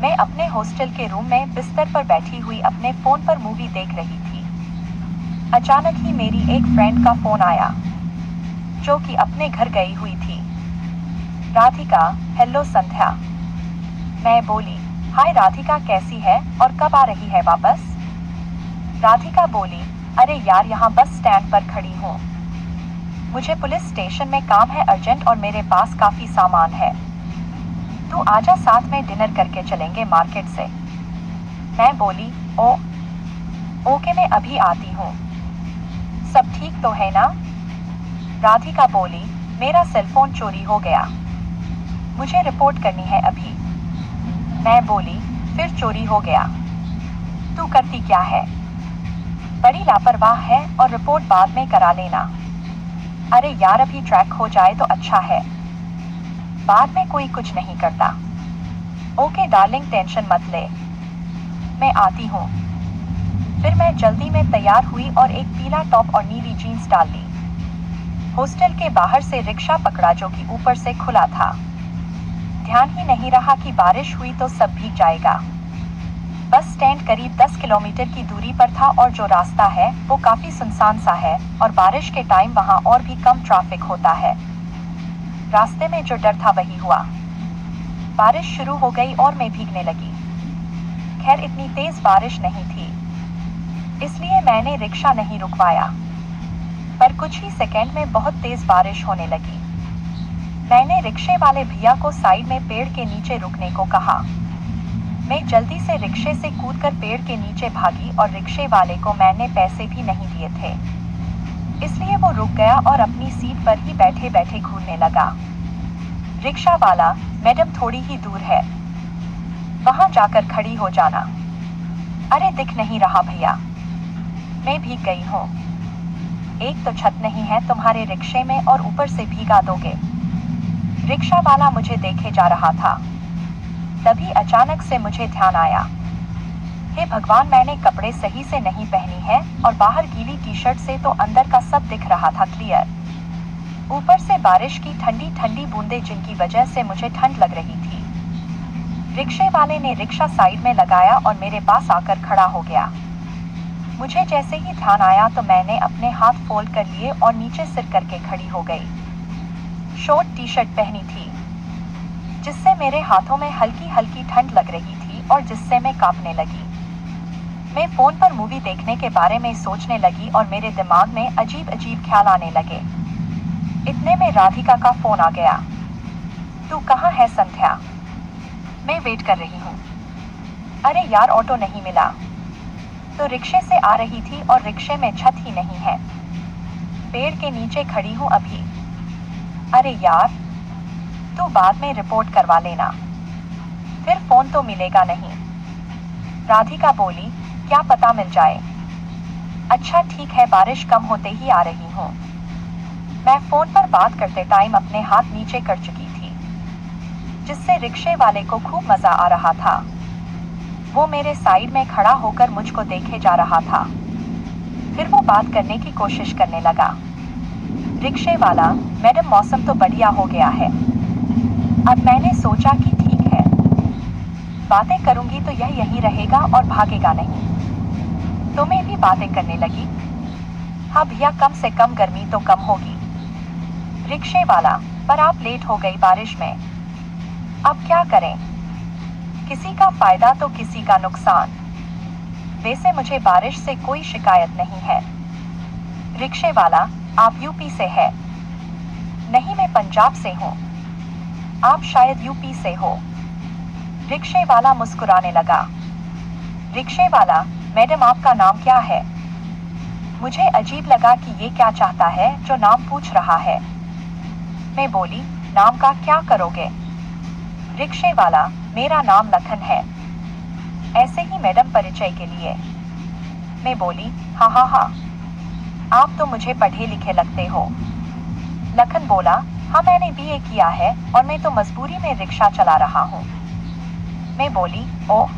मैं अपने हॉस्टल के रूम में बिस्तर पर बैठी हुई अपने फोन पर मूवी देख रही थी। अचानक ही मेरी एक फ्रेंड का फोन आया, जो कि अपने घर गई हुई थी। राधिका, हेलो संध्या। मैं बोली, हाय राधिका, कैसी है और कब आ रही है वापस? राधिका बोली, अरे यार, यहाँ बस स्टैंड पर खड़ी हूँ। मुझे पुलिस स्टेशन में काम है अर्जेंट और मेरे पास काफी सामान है। तू आजा, साथ में डिनर करके चलेंगे मार्केट से। मैं बोली, ओके, मैं अभी आती हूँ। सब ठीक तो है ना? राधिका बोली, मेरा सेलफोन चोरी हो गया, मुझे रिपोर्ट करनी है अभी। मैं बोली, फिर चोरी हो गया? तू करती क्या है? बड़ी लापरवाह है, और रिपोर्ट बाद में करा लेना। अरे यार, अभी ट्रैक हो जाए तो अच्छा है, बाद में कोई कुछ नहीं करता। ओके डार्लिंग, टेंशन मत ले, मैं आती हूँ। फिर मैं जल्दी में तैयार हुई और एक पीला टॉप और नीली जीन्स डाल ली। हॉस्टल के बाहर से रिक्शा पकड़ा, जो कि ऊपर से खुला था। ध्यान ही नहीं रहा कि बारिश हुई तो सब भीग जाएगा। बस स्टैंड करीब 10 किलोमीटर की दूरी पर था और जो रास्ता है वो काफी सुनसान सा है, और बारिश के टाइम वहाँ और भी कम ट्रैफिक होता है। रास्ते में जो डर था वही हुआ। बारिश शुरू हो गई और मैं भीगने लगी। खैर, इतनी तेज बारिश नहीं थी, इसलिए मैंने रिक्शा नहीं रुकवाया, पर कुछ ही सेकंड में बहुत तेज बारिश होने लगी। मैंने रिक्शे वाले भैया को साइड में पेड़ के नीचे रुकने को कहा। मैं जल्दी से रिक्शे से कूदकर पेड़ के नीचे भागी और रिक्शे वाले को मैंने पैसे भी नहीं दिए थे, इसलिए वो रुक गया और अपनी सीट पर ही बैठे बैठे घूरने लगा। रिक्शा वाला, मैडम थोड़ी ही दूर है, वहां जाकर खड़ी हो जाना। अरे दिख नहीं रहा भैया, मैं भीग गई हूँ। एक तो छत नहीं है तुम्हारे रिक्शे में और ऊपर से भीगा दोगे। रिक्शा वाला मुझे देखे जा रहा था। तभी अचानक से मुझे ध्यान आया, हे भगवान, मैंने कपड़े सही से नहीं पहनी है और बाहर गीली टी शर्ट से तो अंदर का सब दिख रहा था क्लियर। ऊपर से बारिश की ठंडी ठंडी बूंदें, जिनकी वजह से मुझे ठंड लग रही थी। रिक्शे वाले ने रिक्शा साइड में लगाया और मेरे पास आकर खड़ा हो गया। मुझे जैसे ही ध्यान आया तो मैंने अपने हाथ फोल्ड कर लिए और नीचे सिर करके खड़ी हो गई। शॉर्ट टी शर्ट पहनी थी, जिससे मेरे हाथों में हल्की हल्की ठंड लग रही थी और जिससे मैं कांपने लगी। मैं फोन पर मूवी देखने के बारे में सोचने लगी और मेरे दिमाग में अजीब अजीब ख्याल आने लगे। इतने में राधिका का फोन आ गया। तू कहाँ है संध्या? मैं वेट कर रही हूँ। अरे यार, ऑटो नहीं मिला, तो रिक्शे से आ रही थी और रिक्शे में छत ही नहीं है, पेड़ के नीचे खड़ी हूँ अभी। अरे यार, तू बाद में रिपोर्ट करवा लेना, फिर फोन तो मिलेगा नहीं। राधिका बोली, क्या पता मिल जाए। अच्छा ठीक है, बारिश कम होते ही आ रही हूँ। मैं फोन पर बात करते टाइम अपने हाथ नीचे कर चुकी थी, जिससे रिक्शे वाले को खूब मजा आ रहा था। वो मेरे साइड में खड़ा होकर मुझको देखे जा रहा था। फिर वो बात करने की कोशिश करने लगा। रिक्शे वाला, मैडम मौसम तो बढ़िया हो गया है। अब मैंने सोचा कि ठीक है, बातें करूंगी तो यह यहीं रहेगा और भागेगा नहीं। तो मैं भी बातें करने लगी। हाँ भैया, कम से कम गर्मी तो कम होगी। रिक्शे वाला, पर आप लेट हो गई बारिश में, अब क्या करें? किसी का फायदा तो किसी का नुकसान। वैसे मुझे बारिश से कोई शिकायत नहीं है। रिक्शे वाला, आप यूपी से है? नहीं, मैं पंजाब से हूँ। आप शायद यूपी से हो। रिक्शे वाला मुस्कुराने लगा। रिक्शे वाला, मैडम आपका नाम क्या है? मुझे अजीब लगा कि ये क्या चाहता है जो नाम पूछ रहा है। मैं बोली, नाम का क्या करोगे? रिक्शे वाला, मेरा नाम लखन है। ऐसे ही मैडम, परिचय के लिए। मैं बोली, हाँ हाँ हाँ, आप तो मुझे पढ़े लिखे लगते हो। लखन बोला, हाँ मैंने बीए किया है और मैं तो मजबूरी में रिक्शा चला रहा हूँ। मैं बोली, ओह।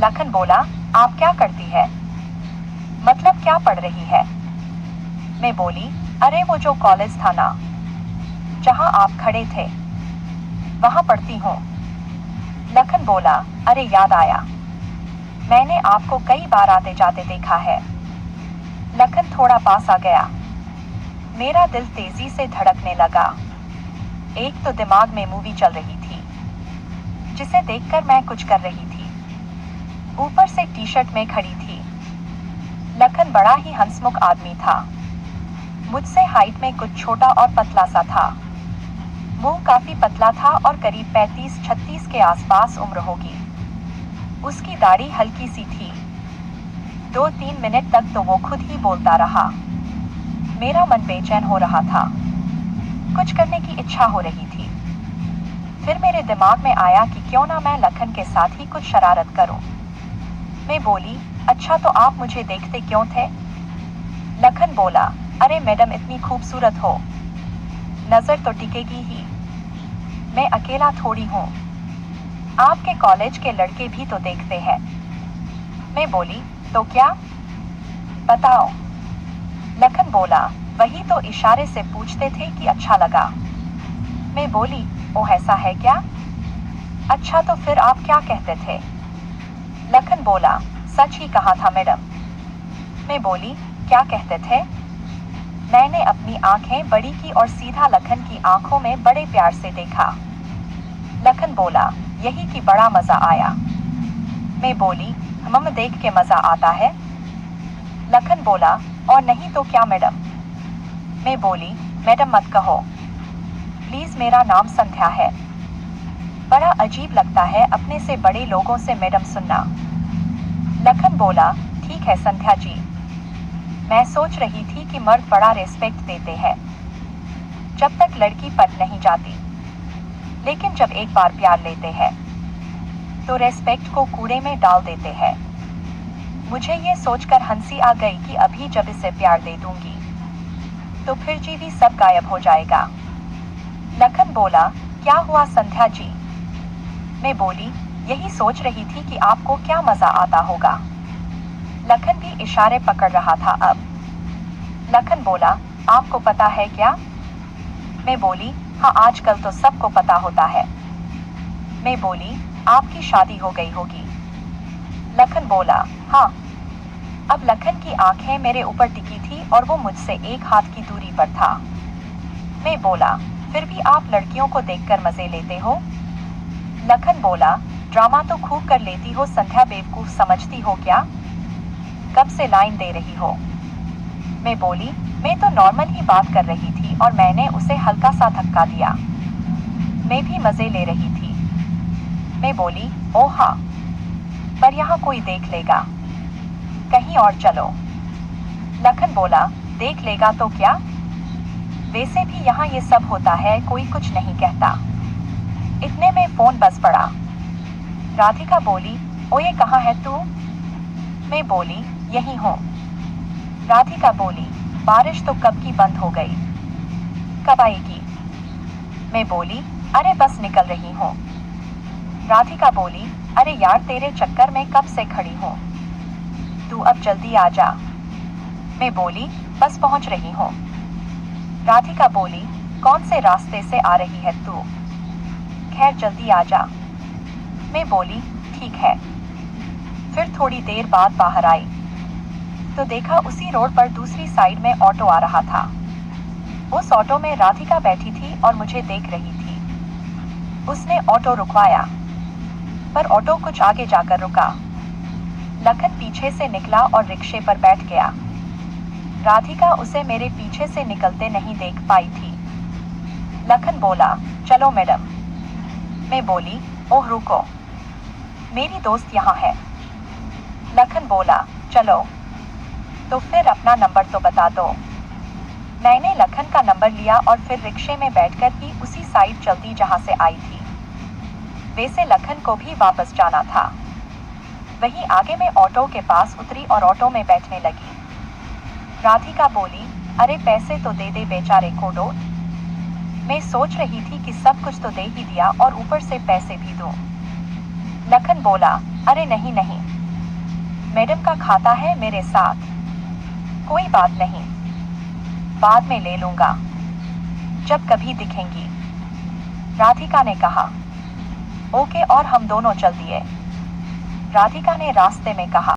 लखन बोला, आप क्या करती है? मतलब क्या पढ़ रही है? मैं बोली, अरे वो जो कॉलेज था ना, जहाँ आप खड़े थे, वहाँ पढ़ती हूँ। लखन बोला, अरे याद आया, मैंने आपको कई बार आते जाते देखा है। लखन थोड़ा पास आ गया। मेरा दिल तेजी से धड़कने लगा। एक तो दिमाग में मूवी चल रही थी जिसे देखकर मैं कुछ कर रही थी, ऊपर से टी शर्ट में खड़ी थी। लखन बड़ा ही हंसमुख आदमी था, मुझसे हाइट में कुछ छोटा और पतला सा था। मुंह काफी पतला था और करीब 35-36 के आसपास उम्र होगी। उसकी दाढ़ी हल्की सी थी। 2-3 मिनट तक तो वो खुद ही बोलता रहा। मेरा मन बेचैन हो रहा था, कुछ करने की इच्छा हो रही थी। फिर मेरे दिमाग में आया कि क्यों ना मैं लखन के साथ ही कुछ शरारत करूं। मैं बोली, अच्छा तो आप मुझे देखते क्यों थे? लखन बोला, अरे मैडम इतनी खूबसूरत हो, नजर तो टिकेगी ही। मैं अकेला थोड़ी हूँ, आपके कॉलेज के लड़के भी तो देखते हैं। मैं बोली, तो क्या? बताओ। लखन बोला, वही तो इशारे से पूछते थे कि अच्छा लगा। मैं बोली, ओह ऐसा है क्या? अच्छा तो फिर आप क्या कहते थे? लखन बोला, सच ही कहा था मैडम। मैं बोली, क्या कहते थे? मैंने अपनी आंखें बड़ी की और सीधा लखन की आंखों में बड़े प्यार से देखा। लखन बोला, यही कि बड़ा मजा आया। मैं बोली, मम देख के मजा आता है? लखन बोला, और नहीं तो क्या मैडम। मैं बोली, मैडम मत कहो प्लीज, मेरा नाम संध्या है। बड़ा अजीब लगता है अपने से बड़े लोगों से मैडम सुनना। लखन बोला, ठीक है संध्या जी। मैं सोच रही थी कि मर्द बड़ा रेस्पेक्ट देते हैं जब तक लड़की पट नहीं जाती, लेकिन जब एक बार प्यार लेते हैं तो रेस्पेक्ट को कूड़े में डाल देते हैं। मुझे ये सोचकर हंसी आ गई कि अभी जब इसे प्यार दे दूंगी तो फिर जीवी सब गायब हो जाएगा। लखन बोला, क्या हुआ संध्या जी? मैं बोली, यही सोच रही थी कि आपको क्या मजा आता होगा। लखन भी इशारे पकड़ रहा था अब। लखन बोला, आपको पता है क्या? मैं बोली, हाँ आजकल तो सबको पता होता है। मैं बोली, आपकी शादी हो गई होगी। लखन बोला, हाँ। अब लखन की आंखें मेरे ऊपर टिकी थी और वो मुझसे एक हाथ की दूरी पर था। मैं बोला, फिर भी आप लड़कियों को देखकर मजे लेते हो? लखन बोला, ड्रामा तो खूब कर लेती हो संध्या, बेवकूफ समझती हो क्या? कब से लाइन दे रही हो? मैं बोली, मैं तो नॉर्मल ही बात कर रही थी और मैंने उसे हल्का सा धक्का दिया। मैं भी मजे ले रही थी। मैं बोली, ओह हाँ, पर यहाँ कोई देख लेगा, कहीं और चलो। लखन बोला, देख लेगा तो क्या? वैसे भी यहाँ ये सब होता है, कोई कुछ नहीं कहता। इतने में फोन बज पड़ा। राधिका बोली, ओए कहाँ है तू? मैं बोली, यहीं हूँ। राधिका बोली, बारिश तो कब की बंद हो गई, कब आएगी? मैं बोली, अरे बस निकल रही हूँ। राधिका बोली, अरे यार तेरे चक्कर में कब से खड़ी हूँ, तू अब जल्दी आ जा। मैं बोली, बस पहुँच रही हूँ। राधिका बोली, कौन से रास्ते से आ रही है तू? खैर जल्दी आ जा। मैं बोली, ठीक है। फिर थोड़ी देर बाद बाहर आई तो देखा उसी रोड पर दूसरी साइड में ऑटो आ रहा था। उस ऑटो में राधिका बैठी थी और मुझे देख रही थी। उसने ऑटो रुकवाया, पर ऑटो कुछ आगे जाकर रुका। लखन पीछे से निकला और रिक्शे पर बैठ गया। राधिका उसे मेरे पीछे से निकलते नहीं देख पाई थी। लखन बोला, चलो मैडम। मैं बोली, ओह रुको, मेरी दोस्त यहाँ है। लखन बोला, चलो। तो फिर अपना नंबर तो बता दो। मैंने लखन का नंबर लिया और फिर रिक्शे में बैठकर ही उसी साइड चलती जहाँ से आई थी। वैसे लखन को भी वापस जाना था। वहीं आगे मैं ऑटो के पास उतरी और ऑटो में बैठने लगी। राधिका बोली, अरे पैसे तो दे दे बेचारे को दो। मैं सोच रही थी कि सब कुछ तो दे ही दिया और ऊपर से पैसे भी दूं। लखन बोला, अरे नहीं नहीं, मैडम का खाता है मेरे साथ, कोई बात नहीं, बाद में ले लूंगा जब कभी दिखेंगी। राधिका ने कहा, ओके और हम दोनों चल दिए। राधिका ने रास्ते में कहा।